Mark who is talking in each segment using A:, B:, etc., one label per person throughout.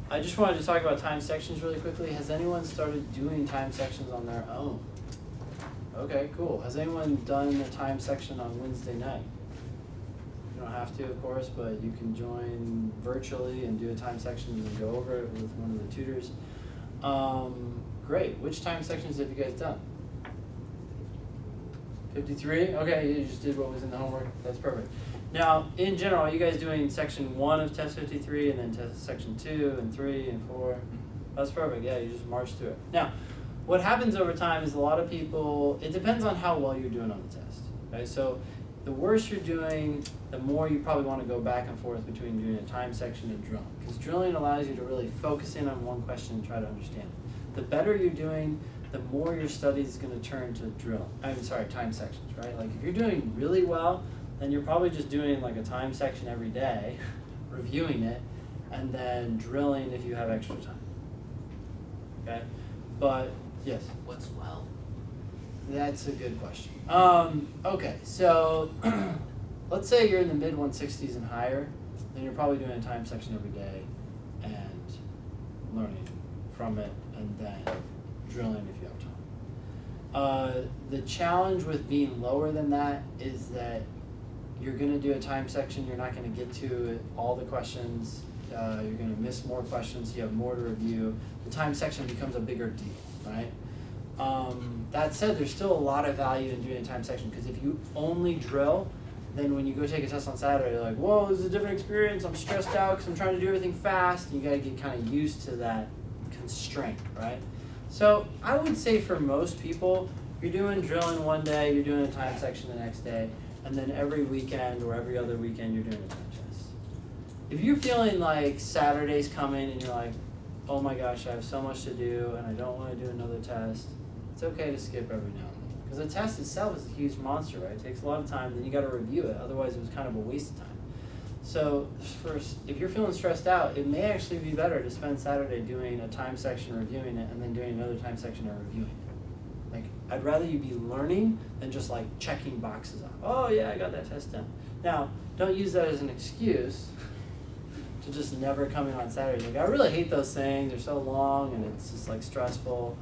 A: I just wanted to talk about time sections really quickly. Has anyone started doing time sections on their own? Okay, cool. Has anyone done a time section on Wednesday night? You don't have to, of course, but you can join virtually and do a time section and go over it with one of the tutors. Great. Which time sections have you guys done? 53? Okay, you just did what was in the homework. That's perfect. Now, in general, are you guys doing section 1 of test 53 and then section 2 and 3 and 4? That's perfect. Yeah, you just march through it. Now, what happens over time is a lot of people, it depends on how well you're doing on the test. Okay? So the worse you're doing, the more you probably want to go back and forth between doing a time section and drilling. Because drilling allows you to really focus in on one question and try to understand it. The better you're doing, the more your study is going to turn to time sections, right? Like if you're doing really well, then you're probably just doing like a time section every day, reviewing it, and then drilling if you have extra time. Okay? But, yes?
B: What's well?
A: That's a good question. Okay, so let's say you're in the mid 160s and higher, then you're probably doing a time section every day and learning from it and then drilling if you have time. The challenge with being lower than that is that you're going to do a time section, you're not going to get to all the questions, you're going to miss more questions, you have more to review. The time section becomes a bigger deal, right? That said, there's still a lot of value in doing a time section because if you only drill, then when you go take a test on Saturday, you're like, whoa, this is a different experience, I'm stressed out because I'm trying to do everything fast, and you got to get kind of used to that constraint, right? So I would say for most people, you're doing drilling one day, you're doing a time section the next day, and then every weekend or every other weekend you're doing a time test. If you're feeling like Saturday's coming and you're like, oh my gosh, I have so much to do and I don't want to do another test, it's okay to skip every now and then. Because the test itself is a huge monster, right? It takes a lot of time, then you got to review it. Otherwise it was kind of a waste of time. So first, if you're feeling stressed out, it may actually be better to spend Saturday doing a time section reviewing it and then doing another time section and reviewing it. Like, I'd rather you be learning than just like checking boxes off. Oh yeah, I got that test done. Now, don't use that as an excuse to just never come in on Saturday. Like, I really hate those things. They're so long and it's just like stressful.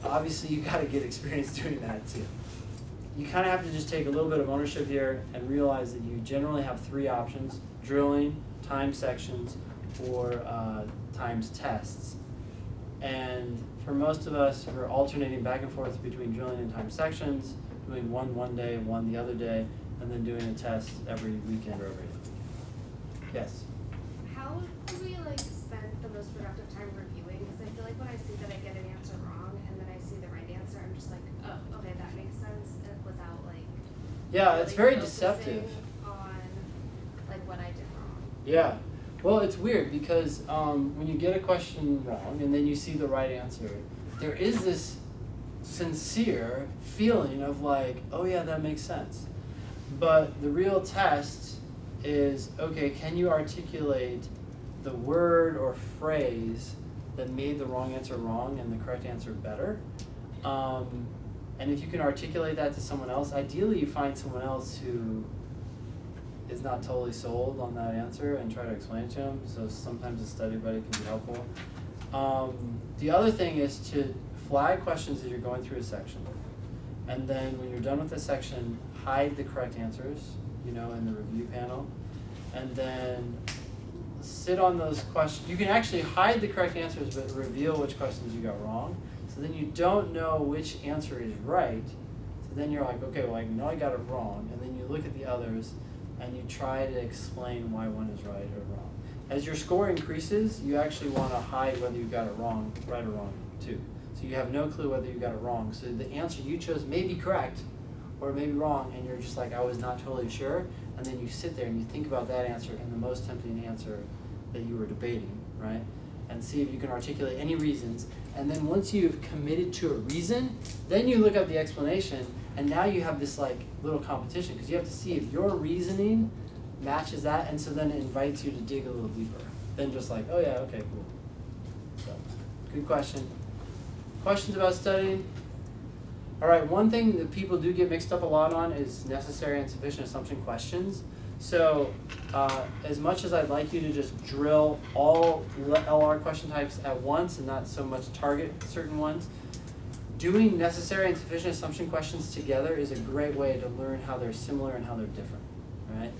A: Obviously, you got to get experience doing that too. You kind of have to just take a little bit of ownership here and realize that you generally have 3 options: drilling, time sections, or times tests. And for most of us, we're alternating back and forth between drilling and time sections, doing one day, one the other day, and then doing a test every weekend or every other weekend. Yes?
C: How do we spend the most productive time reviewing? Because I feel like when I see that I get an answer wrong and then I see the right answer, I'm just like, oh, okay, that makes sense, without
A: yeah,
C: really
A: it's very
C: focusing
A: deceptive
C: on what I did wrong.
A: Yeah. Well, it's weird because when you get a question wrong and then you see the right answer, there is this sincere feeling of like, oh yeah, that makes sense. But the real test is, okay, can you articulate the word or phrase that made the wrong answer wrong and the correct answer better? And if you can articulate that to someone else, ideally you find someone else who is not totally sold on that answer and try to explain it to them. So sometimes a study buddy can be helpful. The other thing is to flag questions as you're going through a section. And then when you're done with the section, hide the correct answers, in the review panel. And then sit on those questions. You can actually hide the correct answers, but reveal which questions you got wrong. So then you don't know which answer is right. So then you're like, okay, well, I know I got it wrong. And then you look at the others and you try to explain why one is right or wrong. As your score increases, you actually want to hide whether you got it wrong, right or wrong, too. So you have no clue whether you got it wrong. So the answer you chose may be correct or it may be wrong, and you're just like, I was not totally sure. And then you sit there and you think about that answer and the most tempting answer that you were debating, right? And see if you can articulate any reasons. And then once you've committed to a reason, then you look up the explanation, and now you have this little competition because you have to see if your reasoning matches that, and so then it invites you to dig a little deeper than just like, oh yeah, okay, cool. So, good question. Questions about studying? All right, one thing that people do get mixed up a lot on is necessary and sufficient assumption questions. So as much as I'd like you to just drill all LR question types at once and not so much target certain ones, doing necessary and sufficient assumption questions together is a great way to learn how they're similar and how they're different, right?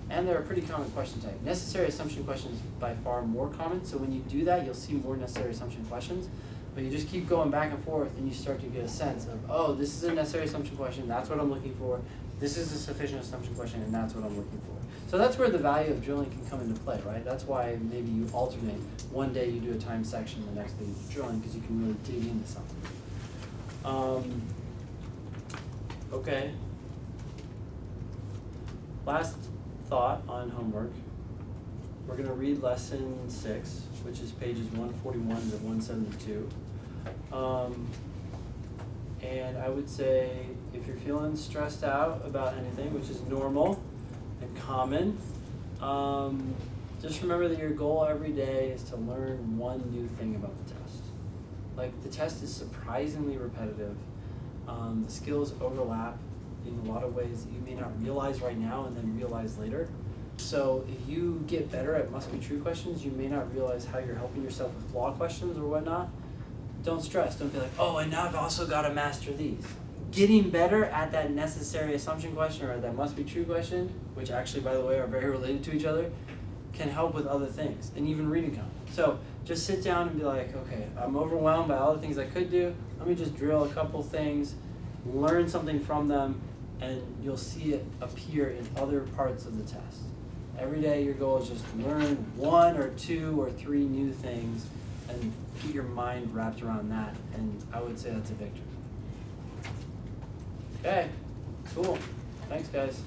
A: And they're a pretty common question type. Necessary assumption questions by far more common, so when you do that, you'll see more necessary assumption questions, but you just keep going back and forth and you start to get a sense of, oh, this is a necessary assumption question, that's what I'm looking for. This is a sufficient assumption question, and that's what I'm looking for. So that's where the value of drilling can come into play, right? That's why maybe you alternate. One day you do a time section, the next day you do drilling, because you can really dig into something. Okay. Last thought on homework. We're going to read lesson 6, which is pages 141 to 172. And I would say if you're feeling stressed out about anything, which is normal and common, just remember that your goal every day is to learn one new thing about the test. Like, the test is surprisingly repetitive. The skills overlap in a lot of ways that you may not realize right now and then realize later. So if you get better at must-be-true questions, you may not realize how you're helping yourself with flaw questions or whatnot. Don't stress. Don't be like, oh, and now I've also got to master these. Getting better at that necessary assumption question or that must-be-true question, which actually, by the way, are very related to each other, can help with other things, and even reading count. So just sit down and be like, okay, I'm overwhelmed by all the things I could do. Let me just drill a couple things, learn something from them, and you'll see it appear in other parts of the test. Every day your goal is just learn 1 or 2 or 3 new things and get your mind wrapped around that, and I would say that's a victory. Okay, cool. Thanks, guys.